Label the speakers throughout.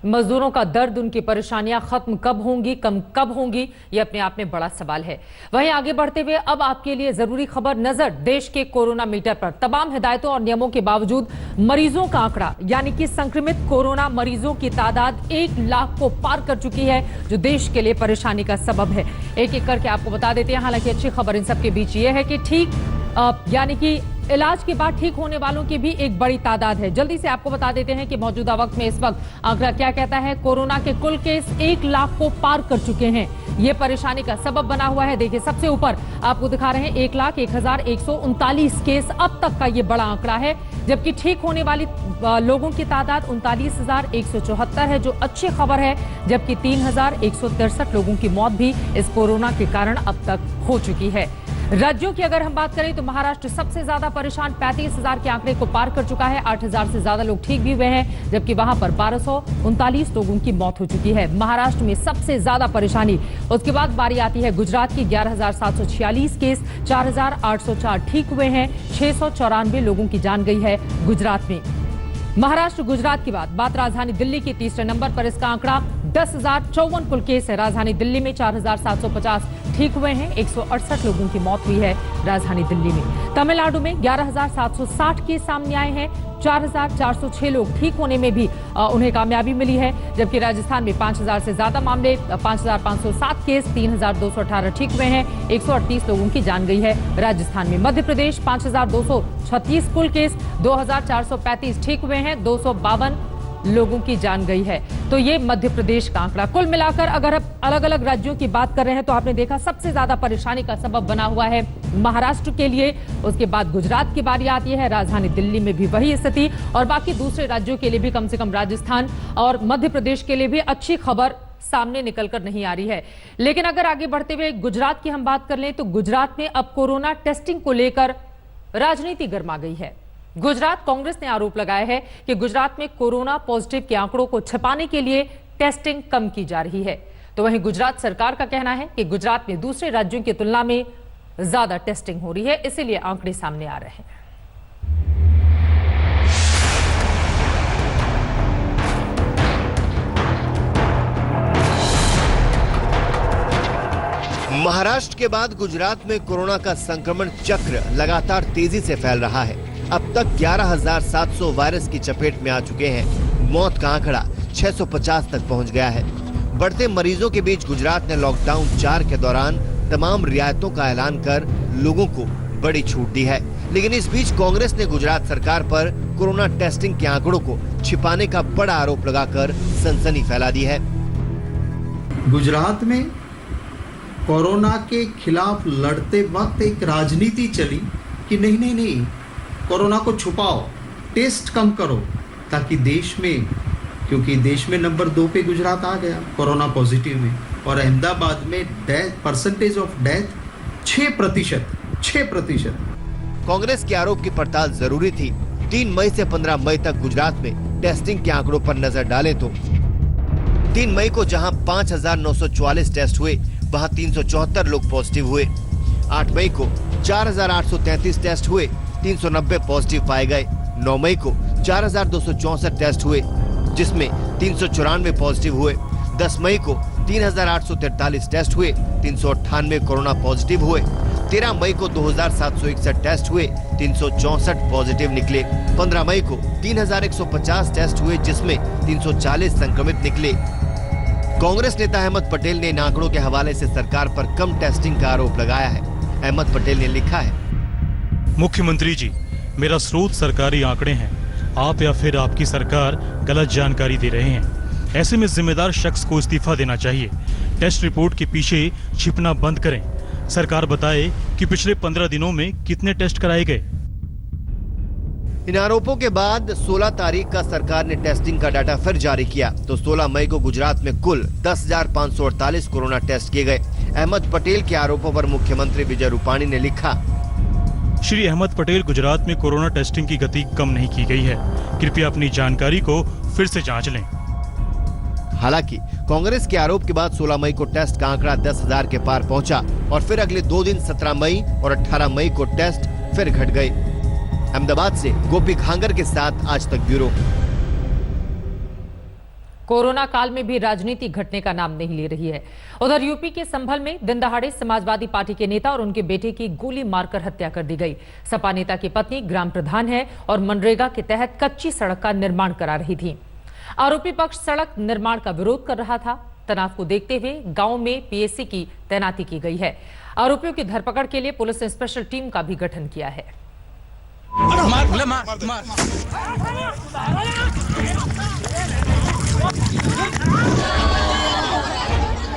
Speaker 1: मजदूरों का दर्द, उनकी परेशानियां खत्म कब होंगी, कम कब होंगी, ये अपने आप में बड़ा सवाल है। वहीं आगे बढ़ते हुए अब आपके लिए जरूरी खबर, नजर देश के कोरोना मीटर पर। तमाम हिदायतों और नियमों के बावजूद मरीजों का आंकड़ा यानी कि संक्रमित कोरोना मरीजों की तादाद 1 लाख को पार कर चुकी है, जो देश के लिए परेशानी का सबब है। एक एक करके आपको बता देते हैं। हालांकि अच्छी खबर इन सबके बीच ये है कि ठीक यानी कि इलाज के बाद ठीक होने वालों की भी एक बड़ी तादाद है। जल्दी से आपको बता देते हैं कि मौजूदा वक्त में इस वक्त आंकड़ा क्या कहता है। कोरोना के कुल केस 1 लाख को पार कर चुके हैं। ये परेशानी का सबब बना हुआ है। देखिए सबसे ऊपर आपको दिखा रहे हैं 1,01,139 केस अब तक का ये बड़ा आंकड़ा है, जबकि ठीक होने वाली लोगों की तादाद 39,174 है, जो अच्छी खबर है। जबकि 3,163 लोगों की मौत भी इस कोरोना के कारण अब तक हो चुकी है। राज्यों की अगर हम बात करें तो महाराष्ट्र सबसे ज्यादा परेशान, 35,000 के आंकड़े को पार कर चुका है। 8,000 से ज्यादा लोग ठीक भी हुए हैं, जबकि वहां पर 1,239 लोगों की मौत हो चुकी है। महाराष्ट्र में सबसे ज्यादा परेशानी। उसके बाद बारी आती है गुजरात की। 11,746 केस, 4,804 ठीक हुए हैं। 694 लोगों की जान गई है गुजरात में। महाराष्ट्र गुजरात की बात राजधानी दिल्ली की। तीसरे नंबर पर इसका आंकड़ा 10,054 कुल केस है। राजधानी दिल्ली में 4,750 ठीक हुए हैं। 168 लोगों की मौत हुई है राजधानी दिल्ली में। तमिलनाडु में 11,760 केस सामने आए हैं। 4,406 लोग ठीक होने में भी उन्हें कामयाबी मिली है। जबकि राजस्थान में 5,000 से ज्यादा मामले, 5,507 केस, 3,218 ठीक हुए हैं। 138 लोगों की जान गई है राजस्थान में। मध्य प्रदेश 5,236 कुल केस, 2,435 ठीक हुए हैं। 252 लोगों की जान गई है। तो ये मध्य प्रदेश का आंकड़ा। कुल मिलाकर अगर आप अलग अलग राज्यों की बात कर रहे हैं तो आपने देखा सबसे ज्यादा परेशानी का सबब बना हुआ है महाराष्ट्र के लिए। उसके बाद गुजरात की बारी आती है। राजधानी दिल्ली में भी वही स्थिति, और बाकी दूसरे राज्यों के लिए भी, कम से कम राजस्थान और मध्य प्रदेश के लिए भी अच्छी खबर सामने निकलकर नहीं आ रही है। लेकिन अगर आगे बढ़ते हुए गुजरात की हम बात कर लें तो गुजरात में अब कोरोना टेस्टिंग को लेकर राजनीति गर्मा गई है। गुजरात कांग्रेस ने आरोप लगाया है कि गुजरात में कोरोना पॉजिटिव के आंकड़ों को छिपाने के लिए टेस्टिंग कम की जा रही है। तो वहीं गुजरात सरकार का कहना है कि गुजरात में दूसरे राज्यों की तुलना में ज्यादा टेस्टिंग हो रही है, इसीलिए आंकड़े सामने आ रहे हैं।
Speaker 2: महाराष्ट्र के बाद गुजरात में कोरोना का संक्रमण चक्र लगातार तेजी से फैल रहा है। अब तक 11,700 वायरस की चपेट में आ चुके हैं। मौत का आंकड़ा 650 तक पहुंच गया है। बढ़ते मरीजों के बीच गुजरात ने लॉकडाउन 4 के दौरान तमाम रियायतों का ऐलान कर लोगों को बड़ी छूट दी है। लेकिन इस बीच कांग्रेस ने गुजरात सरकार पर कोरोना टेस्टिंग के आंकड़ों को छिपाने का बड़ा आरोप लगाकर सनसनी फैला दी है।
Speaker 3: गुजरात में कोरोना के खिलाफ लड़ते वक्त एक राजनीति चली कि नहीं, कोरोना को छुपाओ, टेस्ट कम करो, ताकि देश में, क्योंकि देश में नंबर 2 पे गुजरात आ गया कोरोना पॉजिटिव में, और अहमदाबाद में परसेंटेज ऑफ डेथ 6%।
Speaker 2: कांग्रेस के आरोप की पड़ताल जरूरी थी। 3 मई से 15 मई तक गुजरात में टेस्टिंग के आंकड़ों पर नजर डालें तो 3 मई को जहां 5,944 टेस्ट हुए, वहां 374 लोग पॉजिटिव हुए। 8 मई को 4,833 टेस्ट हुए, 390 पॉजिटिव पाए गए। 9 मई को 4,264 टेस्ट हुए, जिसमें 394 पॉजिटिव हुए। 10 मई को 3,843 टेस्ट हुए, 398 कोरोना पॉजिटिव हुए। 13 मई को 2,761 टेस्ट हुए, 364 पॉजिटिव निकले। 15 मई को 3,150 टेस्ट हुए, जिसमें 340 संक्रमित निकले। कांग्रेस नेता अहमद पटेल ने इन आंकड़ों के हवाले से सरकार पर कम टेस्टिंग का आरोप लगाया है। अहमद पटेल ने लिखा है,
Speaker 4: मुख्यमंत्री जी, मेरा स्रोत सरकारी आंकड़े हैं। आप या फिर आपकी सरकार गलत जानकारी दे रहे हैं। ऐसे में जिम्मेदार शख्स को इस्तीफा देना चाहिए। टेस्ट रिपोर्ट के पीछे छिपना बंद करें। सरकार बताए कि पिछले 15 दिनों में कितने टेस्ट कराए गए।
Speaker 2: इन आरोपों के बाद 16 तारीख का सरकार ने टेस्टिंग का डाटा फिर जारी किया तो 16 मई को गुजरात में कुल 10,548 कोरोना टेस्ट किए गए। अहमद पटेल के आरोपों पर मुख्यमंत्री विजय रूपाणी ने लिखा,
Speaker 4: श्री अहमद पटेल, गुजरात में कोरोना टेस्टिंग की गति कम नहीं की गई है। कृपया अपनी जानकारी को फिर से जांच लें।
Speaker 2: हालांकि कांग्रेस के आरोप के बाद 16 मई को टेस्ट का आंकड़ा 10,000 के पार पहुंचा और फिर अगले 2 दिन 17 मई और 18 मई को टेस्ट फिर घट गए। अहमदाबाद से गोपी खांगर के साथ आज तक ब्यूरो।
Speaker 1: कोरोना काल में भी राजनीति घटने का नाम नहीं ले रही है। उधर यूपी के संभल में दिन दहाड़े समाजवादी पार्टी के नेता और उनके बेटे की गोली मारकर हत्या कर दी गई। सपा नेता की पत्नी ग्राम प्रधान है और मनरेगा के तहत कच्ची सड़क का निर्माण करा रही थी। आरोपी पक्ष सड़क निर्माण का विरोध कर रहा था। तनाव को देखते हुए गांव में पीएसी की तैनाती की गई है। आरोपियों की धरपकड़ के लिए पुलिस ने स्पेशल टीम का भी गठन किया है।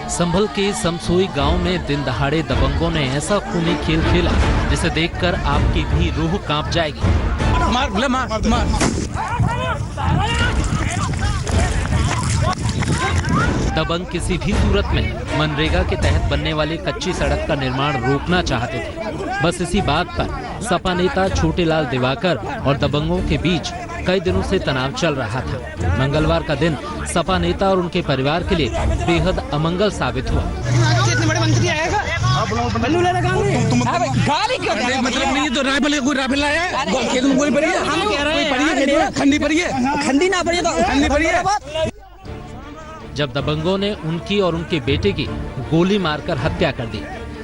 Speaker 5: संभल के समसोई गांव में दिन दहाड़े दबंगों ने ऐसा खूनी खेल खेला जिसे देखकर आपकी भी रूह कांप जाएगी। दबंग किसी भी सूरत में मनरेगा के तहत बनने वाली कच्ची सड़क का निर्माण रोकना चाहते थे। बस इसी बात पर सपा नेता छोटेलाल दिवाकर और दबंगों के बीच कई दिनों से तनाव चल रहा था। मंगलवार का दिन सपा नेता और उनके परिवार के लिए बेहद अमंगल साबित हुआ। जब दबंगों ने उनकी और उनके बेटे की गोली मारकर हत्या कर दी।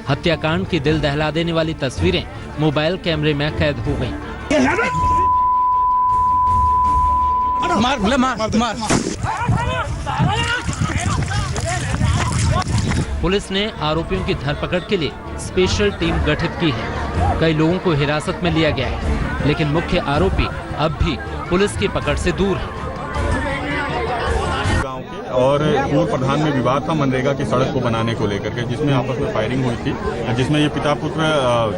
Speaker 5: हत्याकांड की दिल दहला देने वाली तस्वीरें मोबाइल कैमरे में कैद हो गईं। पुलिस ने आरोपियों की धरपकड़ के लिए स्पेशल टीम गठित की है। कई लोगों को हिरासत में लिया गया है, लेकिन मुख्य आरोपी अब भी पुलिस की पकड़ से दूर है।
Speaker 6: और पूर्व प्रधान में विवाद था मनरेगा की सड़क को बनाने को लेकर के, जिसमें आपस में फायरिंग हुई थी, जिसमें ये पिता पुत्र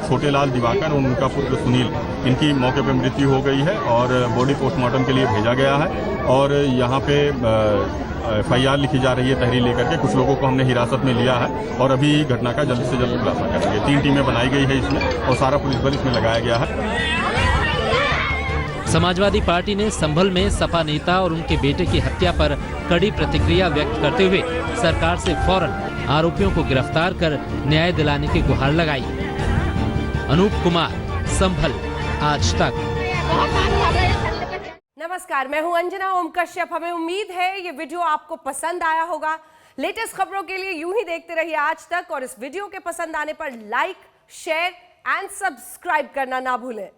Speaker 6: छोटेलाल दिवाकर और उनका पुत्र सुनील, इनकी मौके पर मृत्यु हो गई है और बॉडी पोस्टमार्टम के लिए भेजा गया है। और यहाँ पे FIR लिखी जा रही है तहरीर लेकर के। कुछ लोगों को हमने हिरासत में लिया है और अभी घटना का जल्द से जल्द खुलासा करेंगे। 3 टीमें बनाई गई है इसमें और सारा पुलिस बल इसमें लगाया गया है।
Speaker 5: समाजवादी पार्टी ने संभल में सपा नेता और उनके बेटे की हत्या पर कड़ी प्रतिक्रिया व्यक्त करते हुए सरकार से फौरन आरोपियों को गिरफ्तार कर न्याय दिलाने की गुहार लगाई। अनूप कुमार, संभल, आज तक।
Speaker 7: नमस्कार, मैं हूं अंजना ओम कश्यप। हमें उम्मीद है ये वीडियो आपको पसंद आया होगा। लेटेस्ट खबरों के लिए यूं ही देखते रहिए आज तक और इस वीडियो के पसंद आने पर लाइक, शेयर एंड सब्सक्राइब करना ना भूलें।